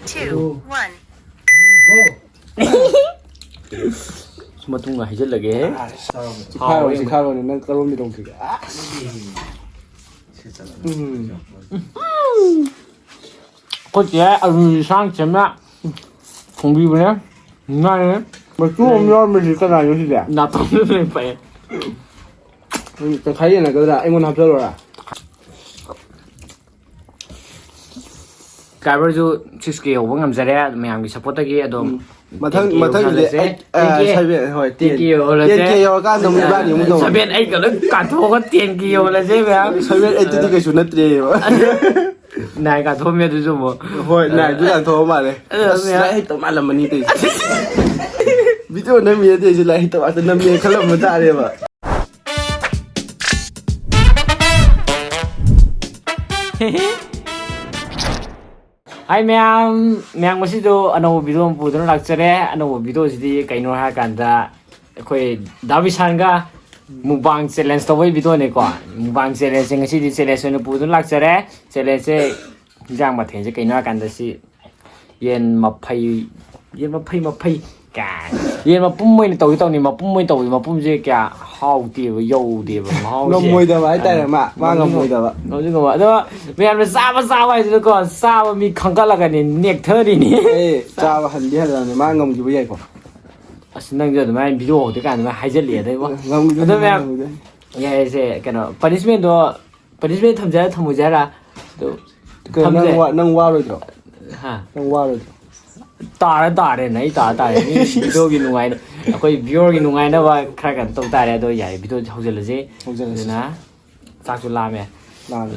two, one. Matunga haijalage Sikaro nang karon mi dong tiga. có trẻ sang chém ạ không biết nhé ngay Mà chú hôm đó mình chỉ cần làm gì vậy? là tao lên phải Tôi thấy là cái là anh muốn học rồi à? cái bây giờ chiếc kia ông ngắm ra đấy mình làm cái support cái đó Mà thân thì sai biệt hỏi tiền kia rồi các đồng ba nhiều không? sai biệt ấy cái nó cả thua có tiền kia là gì vậy Sai biệt ấy thì cái số nát tiền mà. này cả thua miệt rồi mà Hồi này cứ làm thua mà đấy. Lại tao mà làm mình đi. Video này miệt thì lại tao ăn năm miệt không làm mình ta đi mà. Hi ma'am masido ano video mo pudo na lagtsare ano video sidi kaino ha kanda khoi Davisan ga mukbang challenge to video ne ko mukbang challenge ngasi di challenge no pudo lagtsare challenge jang ma the je kaino ha kanda si yen maphai ka yen mapum moi to ni mapum moi to mapum je kya how ti yo ti ba how Ngâm mùi đâu vậy tại mà ngâm mùi đâu vậy? nói chung là đó mẹ nó sao vậy chứ còn sao mi không có là cái này nhiệt thơ đi nè Ê, sao hành đi là mà ngâm gì bây giờ còn? nâng giờ mà video thì cái này hay rất liệt đấy quá Ngâm gì đó mẹ nghe sẽ cái nó punishment đó punishment tham gia là cái nâng qua rồi rồi. ha Nâng qua rồi. tả đấy này tả video cái nung này cái viewer cái nung này nó và khai cái tông tả đấy tôi giải video không giờ là gì Không giờ là gì nè sao chú làm mẹ làm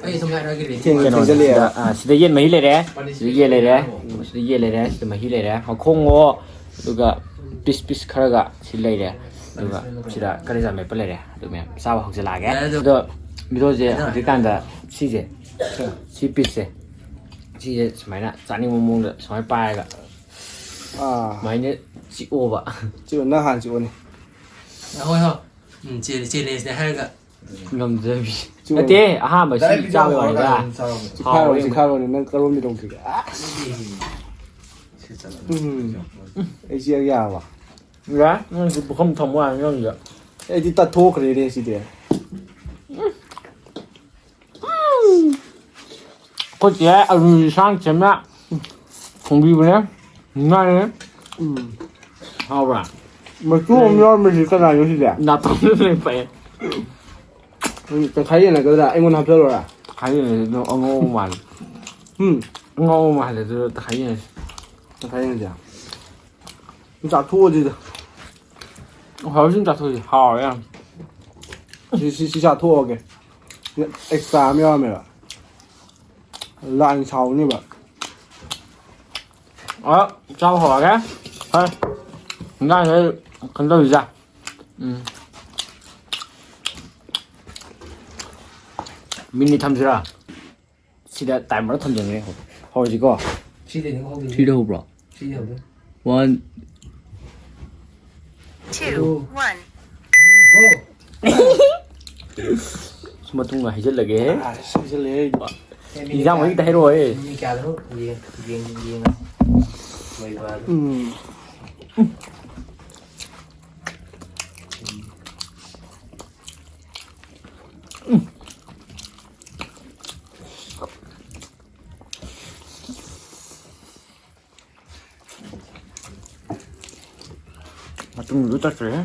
Ay, thông lại cái gì? Thiên sẽ liệt à? 시대 옌 마힐레레 시대 옌레레 시대 옌레레 시대 마힐레레 콩고 누가 피스 카라가 실레레 누가 시다 카리자 메플레레 누면 사와 혹질라게 또 미도제 어디간다 시제 시피세 시제 스마이나 자니 모몽的 스마이 빠이가 À, 마이네 지오바 chịu nó hàng chịu này. Thôi thôi. Chị này sẽ hay cả. ngầm thế à mà chị sao rồi ra Sikaro nang karon mi dong tiga. Ấy chia ra à? ra nó không thông qua nó gì Ấy thì ta thua cái này gì đấy. có trẻ sang chém ạ không biết nhé ngay how ra Mà chú hôm đó mình chỉ cần làm gì vậy? là tao lên phải Tôi thấy là cái là anh muốn học rồi à? thấy nó ngô mà ngô mà là tôi thấy Tôi thấy là gì à? Chúng ta thua gì rồi? hỏi chúng ta thôi hỏi em Chỉ thua kìa. Extra mới mày ạ. Lan sau như vậy. sao hỏi cái thôi ngay đấy cần đâu ra mini tham gia 시대 딸마다 던졌네 허지고 Chị này có không? 시대 호브라 Chị hiểu đấy. one Two, one. 마tun가 해질라게 À, sẽ lấy. 이상 왜 이따 해로 해 Mình cả đó. Riêng. Mày vào. 마tun가 왜 땄어요?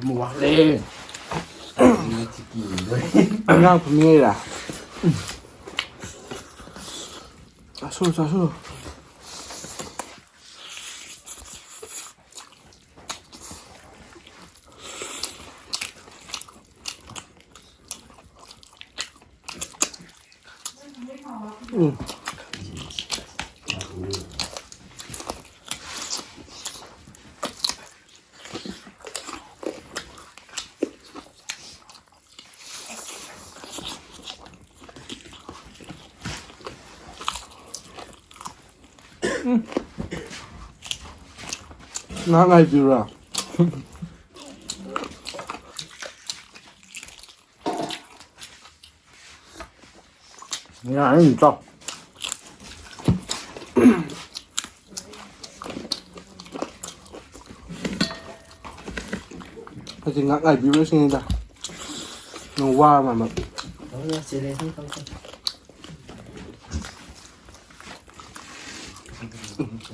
mua quá Đi. ngang của mía là sao sao nó ngay chưa rồi Nhà nó gì to. thì ngã ngay bị nó sinh ra nó qua mà Chị lên không không.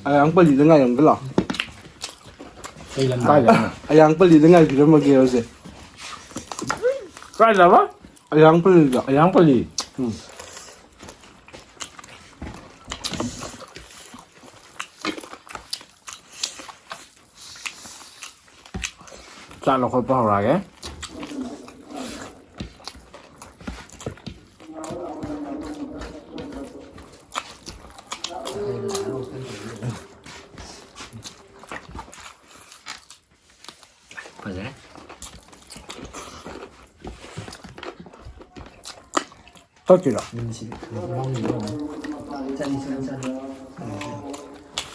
ai ăn bali dengan yang gelap Đây là cái gì? ai ăn bali dengan kita mau kira sih Cái gì vậy? ai ăn bali tak Ai ăn cái gì? Sao nó không bao ra cái? Phải thế. Tốt chưa rồi? Mình chỉ mong gì đâu. Chân chân.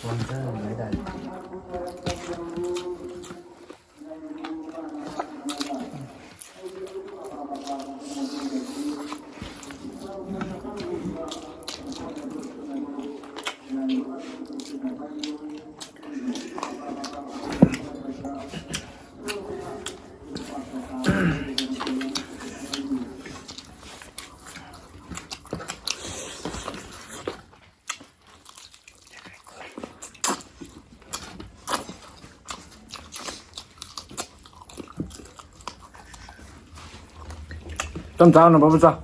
Còn chân là mấy đại. Tâm sao nó bao sao?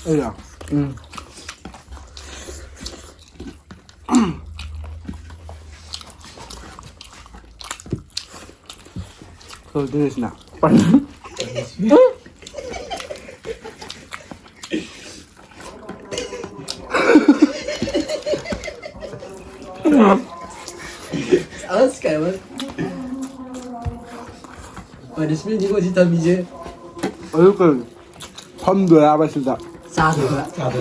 ai à thôi thế nào Sekali mas. Pada sebenarnya juga cerita biji. ở cái không được à bây giờ Satu lah. Satu.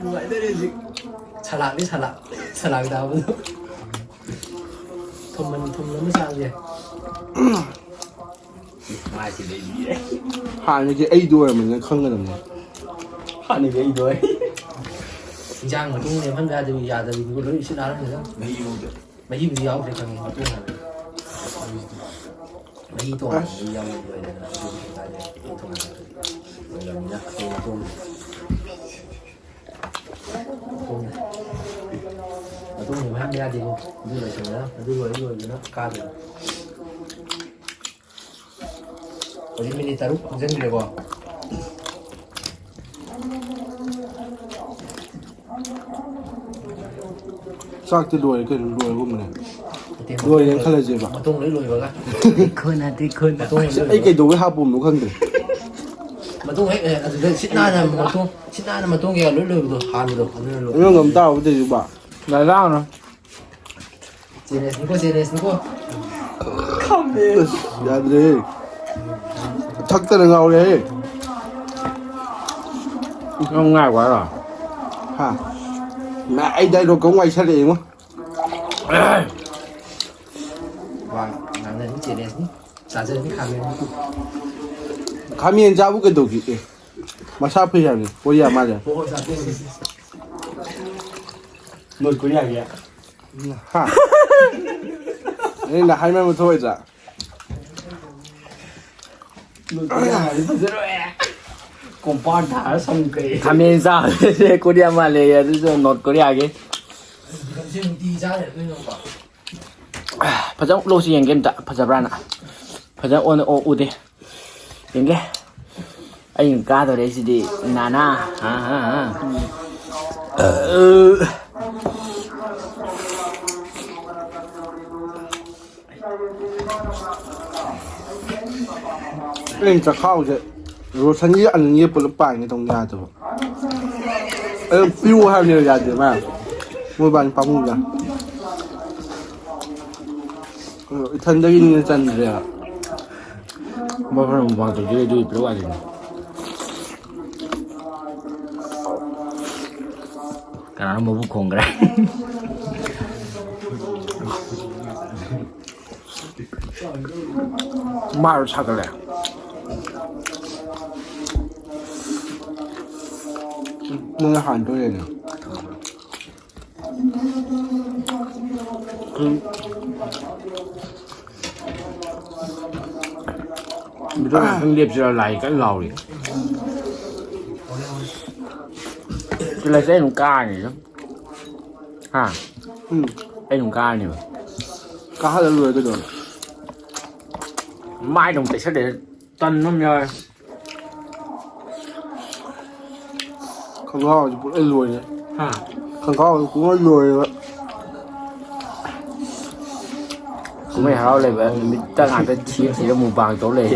Buat dari sih. Salak ni salak. Salak dah betul. Thum lắm sao vậy? Mai chỉ để gì đấy. hàng như cái ấy đuôi mình không cái này Họ này cái đuôi. Giang mà chung này phân ra thì giờ thì có lối xin áo nữa. Mấy gì áo thì cần chung là. Mấy tuổi gì áo rồi là chung rồi là nhá, chung. Chung thì mấy ra thì đưa lại chừng đó, đưa nó ca rồi. Jadi mini taruh jangan gila kau. sao cái đuôi của mình này đuôi những cái là gì vậy Matung lấy lùi vào cái. Khơi. Matung ấy cái đuôi hai bùm nó không được Matung ấy, xịt na là matung kia lấy lùi rồi, hàn rồi. nó ngầm tao cái gì bạn Lại rau nữa. Serius ni ko. ya đi thật tên là ngầu đi Không ngay quá rồi. hả mẹ ấy đây rồi có ngoài xe điện không Vâng, làm nên serius ni. Sao giờ ni kami. 가면 잡을 게 도기 mà sao phải làm bây giờ mà giờ Pokok satu. Một cái nhà kìa. ha nên là hai mươi thôi dạ Kami sao? Korea mà lấy rồi North Korea cái. 지금 디자인 그런 거. พระเจ้าโลสิยังเกมจะพระเจ้าบ้านอ่ะพระเจ้าโอนโออุดยังไงไอ้ยังกาตัวเด็กสิดีนาน่าเล่นจะเข้าจะรถทันยี่อันนี้ปลุกป่านในตรงยาตัวฟิวให้เนี่ยยาเยอะมากมือบานปั๊มมือกันทันได้ยินจันเลยอ่ะ บ่พอมองตัวยืดดูปลุกอะไรการนั้นมาบุกคงกันเลยมารู้ชักกันเลยมึงอาหารตัวเองเนี่ยไม่ต้องเพิ่งเรียบจะอะไรกันเราดิอะไรใส่หนุ่มก้าเนี่ยครับไอ้หนุ่มก้าเนี่ย ก็ให้เรารวยก็โดน ไม่ต้องติดเฉลี่ยตอนน้ำย่อย ข้างนอกจะพูดไอ้รวยเนี่ยข้างนอกกูว่ารวยแล้ว ผมไม่เอาเลยแบบมีตั้งงานเป็นทีมสีละมุมบางโต๊ะเลย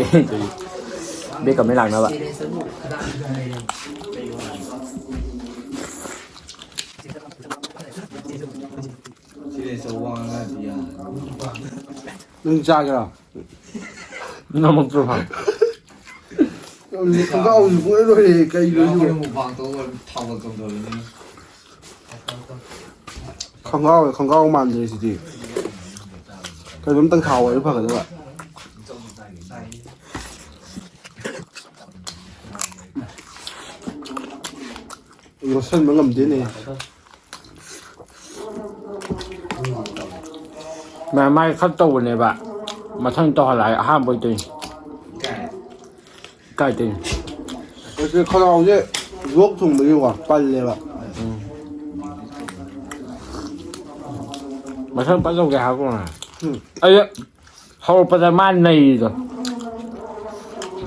เบกับไม่หลังนะวะมึงจ้ากันหรอ น้ำมันตัวผัก ข้างนอกกูไอ้รวยไกลอยู่ข้างนอกมันเลยสิทีก็ต้องตั้งเท้าไว้เพื่อกันด้วยรถเส้นมันลำดีนี่แม่ไม่เข้าตู้เนี่ยปะมาทั้งต่อหลายห้ามไปตึงไก่ตึงก็คือข้างนอกเนี่ยยกถุงไปดีกว่าปั้นเลยแบบมาทั้งปั้นต้องแกหากูนะไอ้เขาประจำมันใน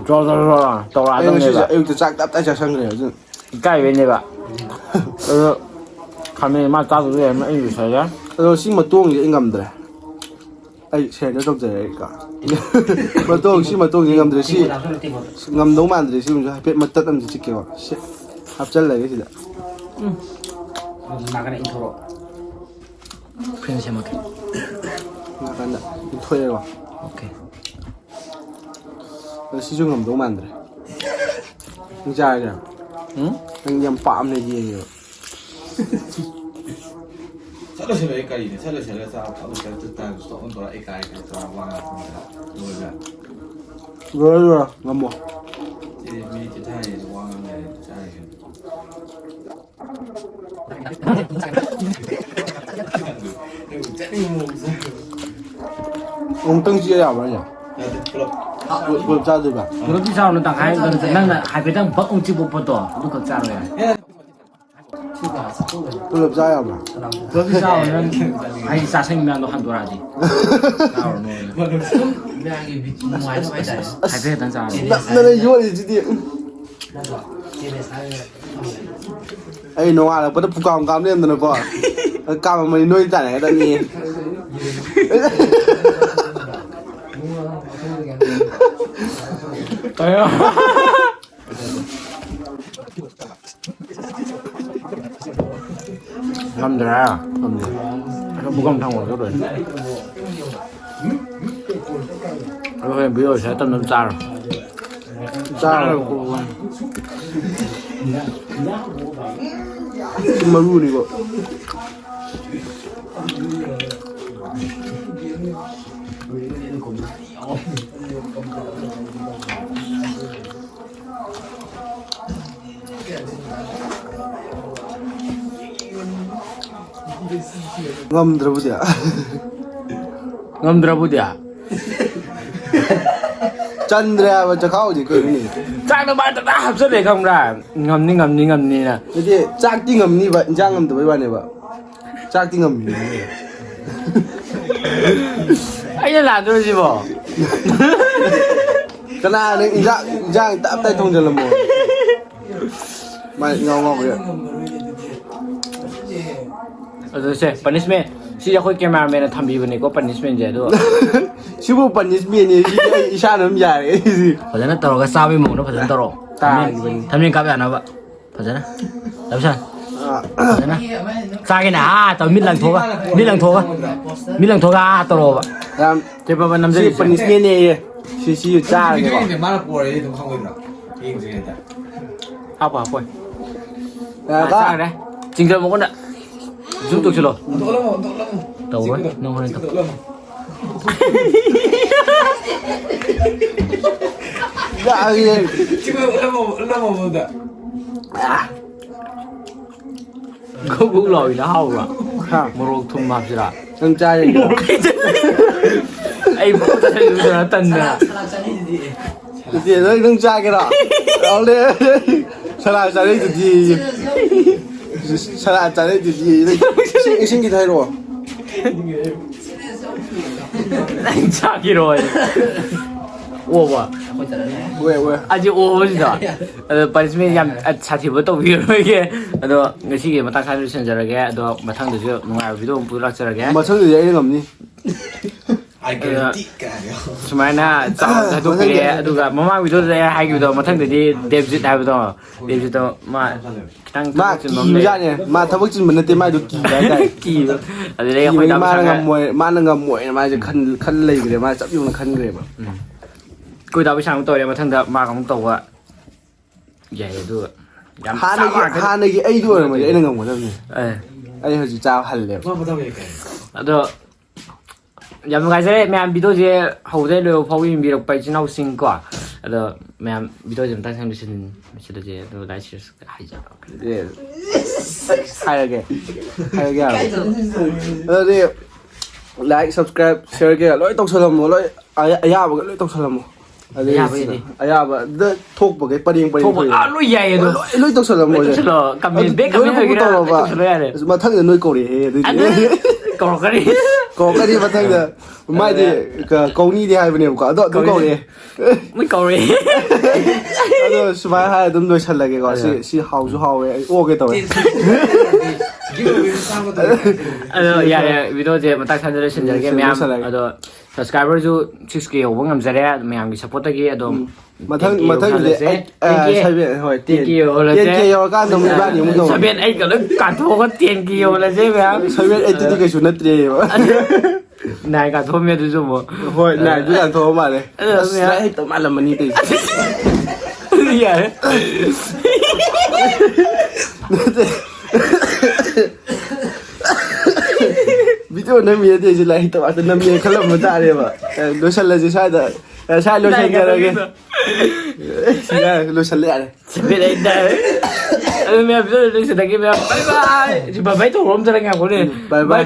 ตัวรอตัวร้านตรงนี้ปะจะจักตับแต่จะช่างเลยจริงไก่เป็นเนี่ยปะคำนี้มาจ้าตัวเองไม่อยู่ใช่ไหมสิมาตัวนี้ingam dre ai che da dog dre ka ma to si ma to ingam dre si ngam no man dre si mun pe ma tat am chi ke wa hap chal lai si da 나가는 인트로. 그냥 제목이. na kan da thoi wa 오케이. si jung ngam no man dre ni ja ya ang yam pa am ne ji ni 살려서 여기까지네. 살려서 여기서 아무 때 뜻단 또 온도라 이까지 또 왕아 뭐야. rồi ngam mo 이 미리 기타에 왕아네 잘. ông tăng chia nào vậy nhỉ vừa ra rồi bạn 그런 비싸는 딱 하이 그런 나는 하이베당 bakung 집어 보도 누가 짜로야. vừa lập ra nào mà 그런 비싸는 아이 사생면도 한 도라지. 명이 많이 많이 하이베당 짜. nó đây vô thì gì ấy nó là bắt đầu còng cắm lên rồi bỏ còng mà nuôi chả này tận gì ngâm ra nó không thằng của rồi rồi bây giờ sẽ tâm tâm cha rồi cha mà luôn đi bộ ngâm 들어보자 ngâm 들어보자 chân ra mà cho khó gì cười cái gì chắc nó bạn đã học rất để không ra ngâm đi nè cái gì chắc đi ngâm như vậy chắc ngâm từ mấy bạn này vậy ꯆꯥꯛꯇꯤ ꯉꯝꯃꯤ ꯑꯩꯅ ꯂꯥꯟꯗꯣꯏꯁꯤꯕꯣ ꯀꯅꯥꯅ ꯏꯟꯖꯥꯡ ꯇꯞ ꯇꯥꯏ ꯊꯣꯡꯖꯤꯜꯂꯝꯃꯣ ꯃꯥ ꯉꯥꯎ ꯉꯥꯎꯕ ꯑꯗꯨ ꯁꯦ ꯄꯅꯤꯁꯃꯦꯟ ꯁꯤ ꯑꯩꯈꯣꯏ ꯀꯦꯃꯦꯔꯥꯃꯦꯟꯅ ꯊꯝꯕꯤꯕꯅꯤꯀꯣ ꯄꯅꯤꯁꯃꯦꯟꯁꯦ ꯑꯗꯣ ꯁꯤꯕꯨ ꯄꯅꯤꯁꯃꯦꯟꯅꯤ ꯁꯤꯗꯤ ꯑꯩ ꯏꯁꯥꯅ ꯑꯗꯨꯝ ꯌꯥꯔꯦ ꯐꯖꯅ ꯇꯧꯔꯒ ꯆꯥꯕꯒꯤ ꯃꯑꯣꯡꯗ ꯐꯖꯅ ꯇꯧꯔꯛꯑꯣ ꯊꯝꯃꯦꯟ ꯀꯥꯞ ꯌꯥꯅꯕ ꯐꯖꯅ ꯂꯧꯁꯟꯐꯖꯅ ꯆꯥꯒꯦꯅ ꯇꯧ ꯃꯤꯠ ꯂꯪꯊꯣꯛꯑꯒ ꯇꯧꯔꯛꯑꯣꯕ ꯌꯥꯝ ꯇꯦꯄꯕ ꯁꯤ ꯅꯝꯖꯔꯤ ꯄꯅꯤꯁꯃꯦꯟꯅꯦ ꯁꯤ ꯆꯥꯔꯒꯦꯀꯣ mana pore itu khangoi yengje ꯍꯥꯞꯄꯣ ꯆꯥꯈ꯭ꯔꯦ ꯆꯤꯡꯖꯕ ꯃꯉꯣꯟꯗ ꯖꯨꯝ ꯇꯧꯁꯤꯜꯂꯣ ꯇꯧꯔꯣꯏ ꯅꯪ ꯍꯣꯔꯦꯟ ꯇꯧ ꯒꯧ ꯒꯧ ꯂꯥꯎꯏꯅ ꯍꯥꯎꯕ꯭ꯔꯥ ꯃꯣꯔꯣꯛ ꯊꯨꯝ ꯍꯥꯞꯁꯤꯔꯥ ꯅꯪ ꯆꯥꯔꯦꯀꯣ ꯑꯩ ꯆꯠꯂꯨꯗꯅ ꯇꯟꯗꯅ ꯅꯪ ꯆꯥꯒꯦꯔꯣ ꯂꯥꯎꯂꯦ ꯁꯂꯥꯠ ꯆꯥꯔꯩꯗꯨꯗꯤ ꯁꯂꯥꯠ ꯆꯥꯔꯩꯗꯨꯗꯤ ꯏꯁꯤꯡ ꯈꯤꯇ ꯍꯥꯏꯔꯛꯑꯣ ꯅꯪ ꯆꯥꯈꯤꯔꯣ ꯑꯣꯕ ꯋꯦ 아직 오버시다. 파니스మెం ꯌꯥꯝ 사티ꯕ ꯇꯧꯕꯤꯔꯣꯏꯒꯦ. ꯑꯗꯣ ꯉꯁꯤꯒꯤ ꯃꯇꯥꯡ ꯁ꯭ꯋꯥꯏꯗ ꯂꯣꯏꯁꯤꯟꯖꯔꯒꯦ. ꯑꯗꯣ ꯃꯊꯪꯗꯁꯨ ꯅꯨꯡꯉꯥꯏꯕ ꯚꯤꯗꯤꯑꯣ ꯑꯃ ꯄꯨꯔꯛꯆꯔꯒꯦ. ꯃꯊꯪꯗꯗꯤ ꯑꯩꯅ ꯉꯝꯅꯤ. ꯁꯨꯃꯥꯏꯅ ꯆꯥꯎꯅ ꯍꯥꯏꯗꯣꯛꯄꯤꯔꯦ. ꯑꯗꯨꯒ ꯃꯃꯥꯡ ꯚꯤꯗꯤꯑꯣꯗ ꯑꯩ ꯍꯥꯏꯈꯤꯕꯗꯣ ꯃꯊꯪꯗꯗꯤ ꯗꯦꯕꯖꯤꯠ ꯍꯥꯏꯕꯗꯣ ꯗꯦꯕꯖꯤꯠꯇꯣ ꯃꯥ ꯈꯤꯇꯪ ꯃꯥ ꯀꯤꯕꯖꯥꯠꯅꯦ. ꯃꯥ ꯊꯕꯛ ꯆꯤꯟꯕ ꯅꯠꯇꯦ ꯃꯥꯗꯣ ꯀꯤꯕ ꯍꯥꯏꯇꯥꯔꯦ. ꯀꯤꯕ. ꯑꯗꯨꯗꯩ ꯑꯩꯈꯣꯏ ꯃꯥꯅ ꯉꯝꯃꯣꯏꯅ ꯃꯥꯁꯦ ꯈꯟ ꯂꯩꯈ꯭ꯔꯦ. ꯃꯥ ꯆꯞ ꯌꯨꯡꯅ ꯈꯟꯈ꯭ꯔꯦꯕ. ꯑꯩꯈꯣꯏ ꯗꯥ ꯕꯤꯁꯥꯟ ꯇꯧꯔꯦ ꯃꯊꯪꯗ ꯃꯥꯒ ꯑꯃꯨꯛ ꯇꯧꯕ ꯌꯥꯏ ꯑꯗꯨꯒ ꯌꯥꯝ ꯍꯥꯟꯅꯒꯤ ꯑꯩꯗꯣ ꯑꯣꯏꯔꯝꯃꯗꯤ ꯑꯩꯅ ꯉꯝꯒꯗꯕꯅꯤ. ꯑꯩ ꯍꯧꯖꯤꯛ ꯆꯥꯕ ꯍꯜꯂꯦꯕ. ꯑꯗꯣ ꯌꯥꯝ ꯅꯨꯡꯉꯥꯏꯖꯔꯦ ꯃꯌꯥꯝ ꯚꯤꯗꯤꯑꯣꯁꯦ ꯍꯧꯕꯗꯩ ꯂꯣꯏꯕ ꯐꯥꯎꯕ ꯌꯦꯡꯕꯤꯔꯛꯄ ꯏꯆꯤꯜ ꯏꯅꯥꯎꯁꯤꯡ ꯀꯣ ꯑꯗꯣ ꯃꯌꯥꯝ ꯚꯤꯗꯤꯑꯣꯁꯦ ꯑꯃꯇꯪ ꯂꯣꯏꯁꯤꯜꯂꯁꯦ ꯑꯗꯣ ꯂꯥꯏꯛ ꯁꯕꯁꯀ꯭ꯔꯥꯏꯕ ꯍꯥꯏꯔꯒꯦ ꯑꯗꯨꯗꯤ ꯂꯥꯏꯛ ꯁꯕꯁꯀ꯭ꯔꯥꯏꯕ ꯁꯤꯌꯔ ꯀꯩꯀꯥ ꯂꯣꯏ ꯇꯧꯁꯜꯂꯝꯃꯣ. ꯂꯣꯏ ꯑꯌꯥꯕꯒ ꯂꯣꯏ ꯇꯧꯁꯜꯂꯝꯃꯣ. ꯑꯌꯥꯕꯗ ꯊꯣꯛꯄꯒꯩ ꯄꯔꯦꯡ ꯂꯣꯏ ꯌꯥꯏ ꯑꯗꯣ ꯂꯣꯏ ꯇꯧꯁꯜꯂꯝꯃꯣ. ꯃꯊꯪꯗ ꯅꯣꯏ ꯀꯧꯔꯛꯑꯦ ꯑꯗꯨꯗꯤ ꯀꯧꯔꯛꯀꯅꯤ ꯃꯊꯪꯗ ꯃꯥꯏꯗꯤ ꯀꯧꯅꯤꯗꯤ ꯍꯥꯏꯕꯅꯦꯕꯀꯣ ꯑꯗꯣ ꯑꯗꯨꯝ ꯀꯧꯔꯛꯑꯦ. ꯑꯗꯣ ꯁꯨꯃꯥꯏꯅ ꯍꯥꯏꯔ ꯑꯗꯨꯝ ꯂꯣꯏꯁꯜꯂꯒꯦꯀꯣ. ꯁꯤ ꯍꯥꯎꯁꯨ ꯍꯥꯎꯋꯦ ꯑꯩ ꯑꯣꯒꯦ ꯇꯧꯋꯦ. ꯑꯗꯣ ꯌꯥꯔꯦ ꯚꯤꯗꯤꯑꯣꯁꯦ ꯃꯇꯥꯡ ꯁ꯭ꯋꯥꯏꯗ ꯂꯣꯏꯁꯤꯟꯖꯔꯒꯦ ꯃꯌꯥꯝ. ꯑꯗꯣ ꯁꯕꯁꯀ꯭ꯔꯥꯏꯕꯔꯁꯨ 6K ꯌꯧꯕ ꯉꯝꯖꯔꯦ ꯃꯌꯥꯝꯒꯤ ꯁꯞꯄꯣꯔꯠꯇꯒꯤ. ꯑꯗꯣ ꯃꯊꯪꯗꯤ 10K ꯌꯧꯔꯀꯥꯟꯗ ꯑꯃꯨꯛ ꯏꯕꯥꯅꯤ ꯑꯃꯨꯛ ꯇꯧ. 7 8 ꯂꯣꯏ ꯀꯥꯟꯊꯣꯛꯑꯒ 10K ꯌꯧꯍꯜꯂꯁꯦ ꯃꯌꯥꯝ. 7 8ꯗꯤ ꯀꯩꯁꯨ ꯅꯠꯇ꯭ꯔꯦꯕ. 9 ꯀꯥꯟꯊꯣꯛꯑꯝꯃꯦ ꯑꯗꯨꯁꯨ ꯑꯃꯨꯛ. ꯍꯣꯏ 9ꯗꯨ ꯀꯥꯟꯊꯣꯛꯑ ꯃꯥꯜꯂꯦ. ꯑꯁ ꯍꯦꯛꯇ ꯃꯥꯜꯂꯝꯃꯅꯤ ꯇꯧꯏꯁꯦ. ꯌꯥꯔꯦ. ꯚꯤꯗꯤꯑꯣ ꯅꯝꯃꯤꯔꯗꯤ ꯑꯩꯁꯦ ꯂꯥꯏꯔꯤꯛ ꯇꯧꯕ ꯅꯝꯃꯦ ꯈꯜꯂꯝꯕ ꯇꯥꯔꯦꯕ. ꯂꯣꯏꯁꯜꯂꯁꯤ ꯁ꯭ꯋꯥꯏꯗ ꯂꯣꯏꯁꯟꯖꯔꯒꯦ. ꯂꯣꯏꯁꯜꯂꯦ ꯌꯥꯔꯦ. ꯑꯗꯨ ꯃꯌꯥꯝ ꯚꯤꯗꯤꯑꯣ ꯂꯣꯏꯁꯤꯜꯂꯒꯦ ꯃꯌꯥꯝ ꯕꯥꯏ ꯕꯥꯏ. ꯕꯥꯏ ꯕꯥꯏ ꯇꯧꯔꯣꯝ ꯆꯠꯂꯒꯦ ꯉꯥꯏꯈꯣꯅꯦ. ꯕꯥꯏ ꯕꯥꯏ.